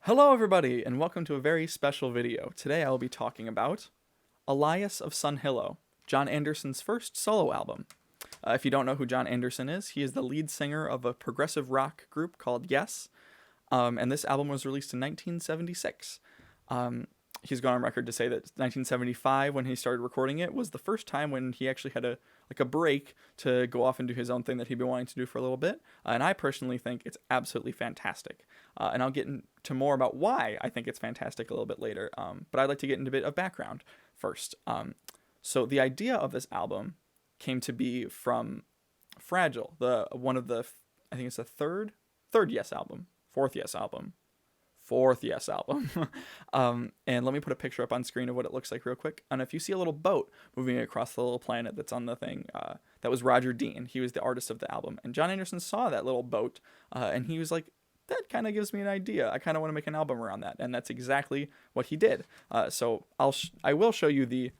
Hello everybody, and welcome to a very special video. Today I will be talking about Olias of Sunhillow, John Anderson's first solo album. If you don't know who John Anderson is, he is the lead singer of a progressive rock group called Yes, and this album was released in 1976. He's gone on record to say that 1975, when he started recording it, was the first time when he actually had a break to go off and do his own thing that he'd been wanting to do for a little bit. And I personally think it's absolutely fantastic. And I'll get into more about why I think it's fantastic a little bit later. But I'd like to get into a bit of background first. So the idea of this album came to be from Fragile, I think it's the third Yes album, fourth Yes album. Fourth Yes album. And let me put a picture up on screen of what it looks like real quick. And if you see a little boat moving across the little planet that's on the thing, that was Roger Dean. He was the artist of the album. And John Anderson saw that little boat, and he was like, that kind of gives me an idea. I kind of want to make an album around that. And that's exactly what he did. So I will show you the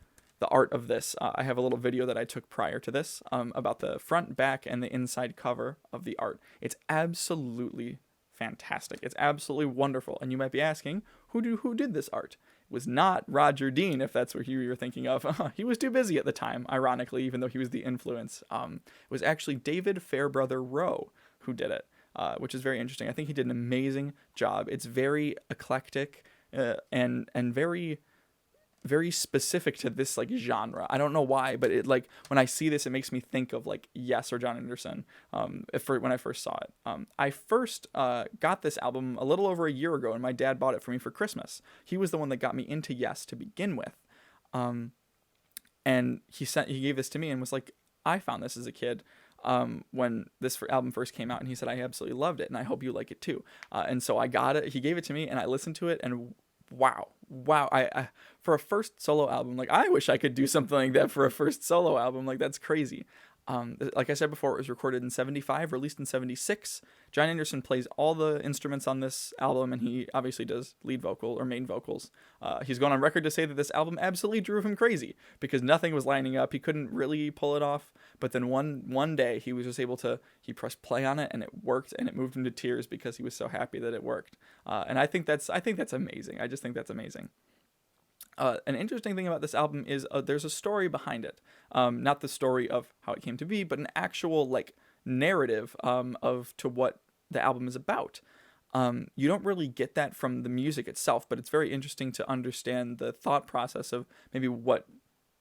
art of this. I have a little video that I took prior to this about the front, back, and the inside cover of the art. It's absolutely fantastic. It's absolutely wonderful. And you might be asking, who did this art? It was not Roger Dean, if that's what you were thinking of. He was too busy at the time, ironically, even though he was the influence. It was actually David Fairbrother Rowe who did it, which is very interesting. I think he did an amazing job. It's very eclectic and very specific to this like genre. I don't know why, but it like when I see this, it makes me think of like Yes or John Anderson. When I first saw it, I first got this album a little over a year ago, and my dad bought it for me for Christmas. He was the one that got me into Yes to begin with, and he gave this to me and was like, I found this as a kid. When this album first came out, and he said, I absolutely loved it, and I hope you like it too. And so I got it. He gave it to me, and I listened to it, and wow, I for a first solo album, like I wish I could do something like that for a first solo album. Like that's crazy. Like I said before, it was recorded in 75, released in 76. John Anderson plays all the instruments on this album, and he obviously does lead vocal or main vocals. He's gone on record to say that this album absolutely drove him crazy because nothing was lining up. He couldn't really pull it off. But then one day he was just able to, he pressed play on it and it worked, and it moved him to tears because he was so happy that it worked. And I think that's amazing. I just think that's amazing. An interesting thing about this album is there's a story behind it. Not the story of how it came to be, but an actual like narrative of to what the album is about. You don't really get that from the music itself, but it's very interesting to understand the thought process of maybe what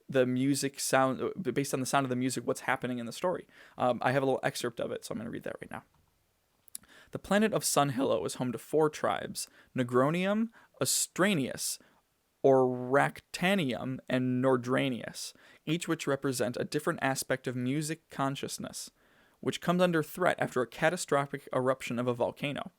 the music sound, based on the sound of the music, what's happening in the story. I have a little excerpt of it, so I'm going to read that right now. The planet of Sunhillow is home to 4 tribes: Negronium, Austranius, Oractanium, and Nordranius, each which represent a different aspect of music consciousness, which comes under threat after a catastrophic eruption of a volcano.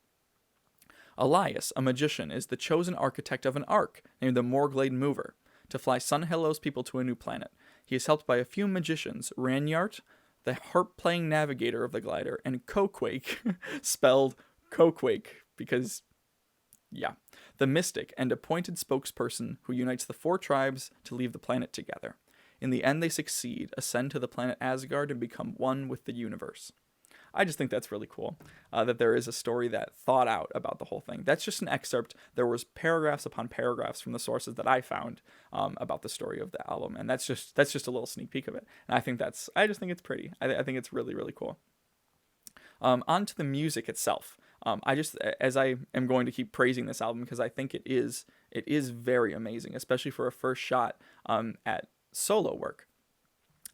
Elias, a magician, is the chosen architect of an ark named the Morglade Mover to fly Sunhillow's people to a new planet. He is helped by a few magicians, Ranyart, the harp-playing navigator of the glider, and Coquake, spelled Coquake, because yeah, the mystic and appointed spokesperson who unites the 4 tribes to leave the planet together. In the end, they succeed, ascend to the planet Asgard, and become one with the universe. I just think that's really cool, that there is a story that thought out about the whole thing. That's just an excerpt. There was paragraphs upon paragraphs from the sources that I found about the story of the album, and that's just a little sneak peek of it. And I just think it's pretty. I think it's really, really cool. On to the music itself. As I am going to keep praising this album because I think it is very amazing, especially for a first shot at solo work.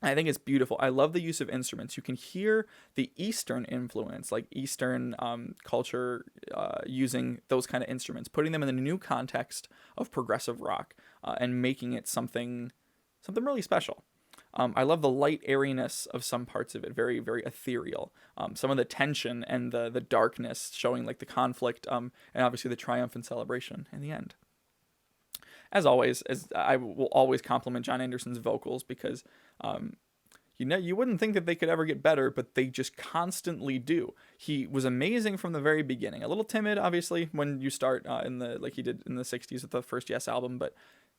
I think it's beautiful. I love the use of instruments. You can hear the Eastern influence, like Eastern culture using those kind of instruments, putting them in a new context of progressive rock and making it something really special. I love the light airiness of some parts of it, very, very ethereal. Some of the tension and the darkness showing like the conflict and obviously the triumph and celebration in the end. As always, as I will always compliment John Anderson's vocals because, you wouldn't think that they could ever get better, but they just constantly do. He was amazing from the very beginning. A little timid, obviously, when you start like he did in the 60s with the first Yes album, but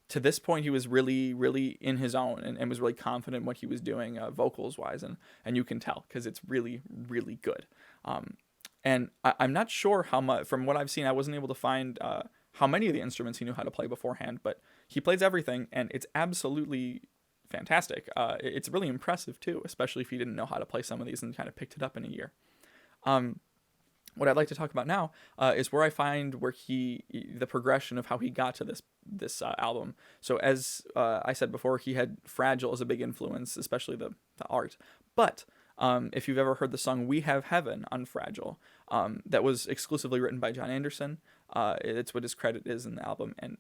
to this point, he was really, really in his own and was really confident in what he was doing vocals-wise, and you can tell because it's really, really good. And I'm not sure how much, from what I've seen, I wasn't able to find how many of the instruments he knew how to play beforehand, but he plays everything, and it's absolutely fantastic. It's really impressive too, especially if he didn't know how to play some of these and kind of picked it up in a year. What I'd like to talk about now is where I find the progression of how he got to this album. So as I said before, he had Fragile as a big influence, especially the art. But if you've ever heard the song "We Have Heaven" on Fragile, that was exclusively written by John Anderson. It's what his credit is in the album, and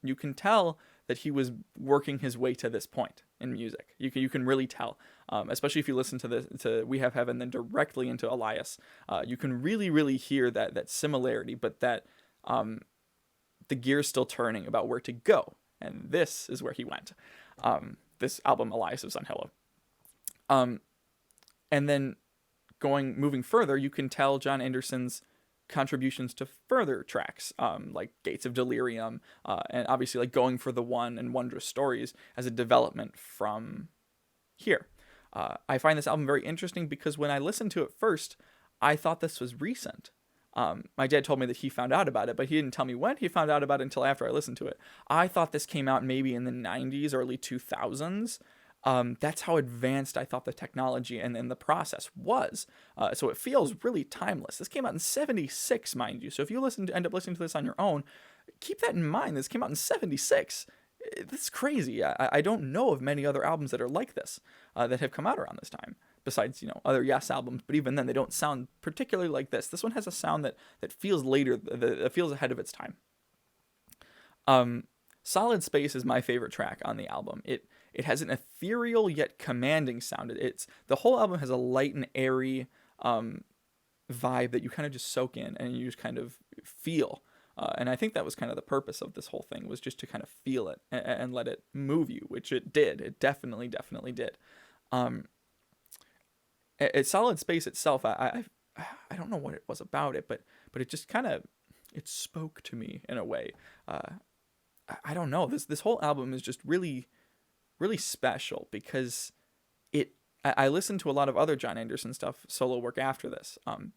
you can tell that he was working his way to this point in music. You can really tell, especially if you listen to "We Have Heaven" then directly into Olias. You can really hear that similarity, but that the gear's still turning about where to go, and this is where he went. This album, Olias of Sunhillow. And then moving further, you can tell John Anderson's contributions to further tracks, like Gates of Delirium, and obviously like Going for the One and Wondrous Stories as a development from here. I find this album very interesting because when I listened to it first, I thought this was recent. My dad told me that he found out about it, but he didn't tell me when he found out about it until after I listened to it. I thought this came out maybe in the 90s, early 2000s. That's how advanced I thought the technology and the process was. So it feels really timeless. This came out in 76, mind you. So if you end up listening to this on your own, keep that in mind. This came out in 76. This is crazy. I don't know of many other albums that are like this, that have come out around this time. Besides, other Yes albums, but even then they don't sound particularly like this. This one has a sound that feels later, that feels ahead of its time. Solid Space is my favorite track on the album. It has an ethereal yet commanding sound. The whole album has a light and airy vibe that you kind of just soak in and you just kind of feel. And I think that was kind of the purpose of this whole thing, was just to kind of feel it and let it move you, which it did. It definitely did. Solid Space itself, I don't know what it was about it, but it just kind of, it spoke to me in a way. I don't know. This whole album is just really special because I listened to a lot of other John Anderson stuff, solo work after this. And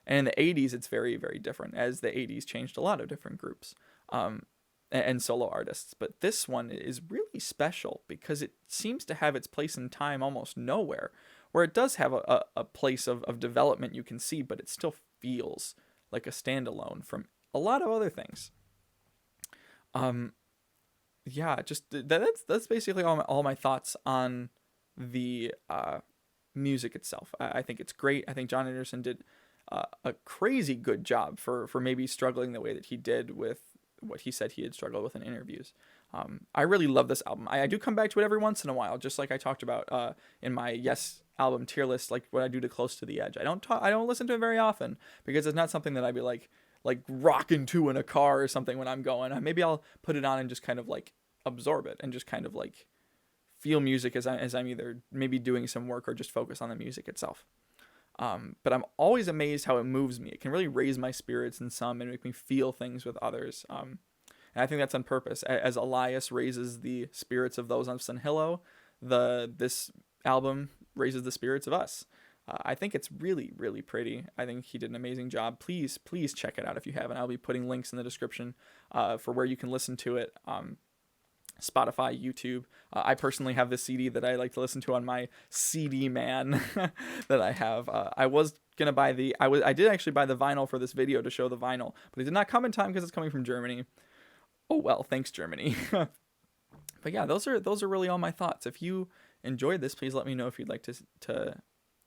in the 80s, it's very, very different, as the 80s changed a lot of different groups and solo artists. But this one is really special because it seems to have its place in time almost nowhere, where it does have a place of development you can see, but it still feels like a standalone from a lot of other things. Yeah, just that's basically all my thoughts on the music itself. I think it's great. I think John Anderson did a crazy good job for maybe struggling the way that he did with what he said he had struggled with in interviews. I really love this album. I do come back to it every once in a while, just like I talked about in my Yes album tier list, like what I do to Close to the Edge. I don't listen to it very often because it's not something that I'd be like rocking to in a car or something when I'm going. Maybe I'll put it on and just kind of like absorb it and just kind of like feel music as I'm either maybe doing some work or just focus on the music itself. But I'm always amazed how it moves me. It can really raise my spirits in some and make me feel things with others. And I think that's on purpose. As Olias raises the spirits of those on Sunhillow, this album raises the spirits of us. I think it's really pretty. I think he did an amazing job. Please check it out if you haven't. I'll be putting links in the description for where you can listen to it. Spotify, YouTube. I personally have this CD that I like to listen to on my CD man that I have. I did actually buy the vinyl for this video to show the vinyl, but it did not come in time because it's coming from Germany. Oh well, thanks Germany. But yeah, those are really all my thoughts. If you enjoyed this, please let me know if you'd like to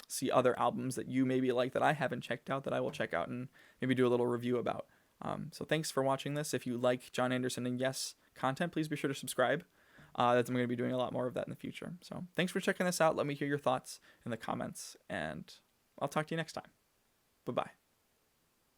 see other albums that you maybe like that I haven't checked out that I will check out and maybe do a little review about. So thanks for watching this. If you like John Anderson and Yes content, please be sure to subscribe. I'm going to be doing a lot more of that in the future. So thanks for checking this out. Let me hear your thoughts in the comments, and I'll talk to you next time. Bye-bye.